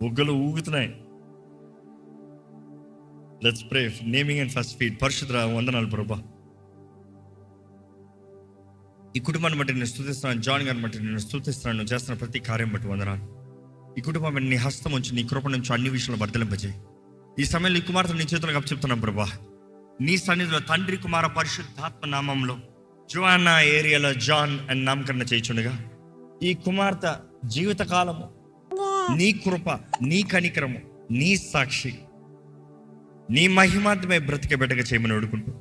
బుగ్గలు ఊగుతున్నాయి. Let's pray. Naming and first feed. పరిశుద్ధ వందనాలు ప్రభా, ఈ కుటుంబాన్ని బట్టి నేను స్తుతిస్తున్నాను. జాన్ గారిని బట్టి నేను స్తుతిస్తున్నాను. నువ్వు చేస్తున్న ప్రతి కార్యం బట్టి వందనాలు. ఈ కుటుంబం నీ హస్తం ఉంచి, నీ కృప నుంచి అన్ని విషయంలో వర్ధలింపజేయి. ఈ సమయంలో ఈ కుమార్తె నీ చేతులకు అప్పచెప్తున్నాను ప్రభా. నీ సన్నిధిలో తండ్రి, కుమార, పరిశుద్ధాత్మ నామంలో జోయానా ఏరియాలో జాన్ అని నామకరణ చేయించుండగా, ఈ కుమార్తె జీవితకాలము నీ కృప, నీ కనికరము, నీ సాక్షి, నీ మహిమార్థమే బ్రతికే బిడ్డగా చేయమని వేడుకుంటూ,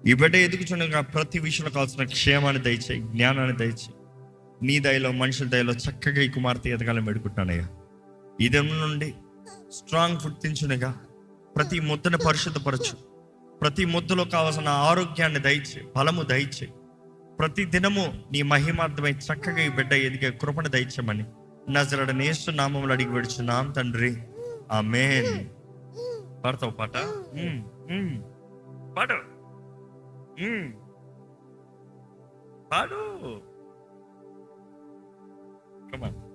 ఈ బిడ్డ ఎదుగుచుండగా ప్రతి విషయంలో కావాల్సిన క్షేమాన్ని దయచేయి, జ్ఞానాన్ని దయచేయి. నీ దయలో, మనుషుల దయలో చక్కగా ఈ కుమార్తె ఎదగాలని వేడుకుంటున్నానయ్యా. ఈ దినం నుండి స్ట్రాంగ్ ఫుడ్ తించునగా ప్రతి ముద్దను పరిశుద్ధపరచు. ప్రతి ముద్దలో కావాల్సిన ఆరోగ్యాన్ని దయచేయి, బలము దయచేయి. ప్రతి దినము నీ మహిమార్థమై చక్కగా ఈ బిడ్డ ఎదిగే కృపను దయచేయమని నజరేయుడైన యేసు నామములో అడిగి వేడుచున్నాం తండ్రి, ఆమేన్. పాడతావు పాట? పాడు పాడు. Come on.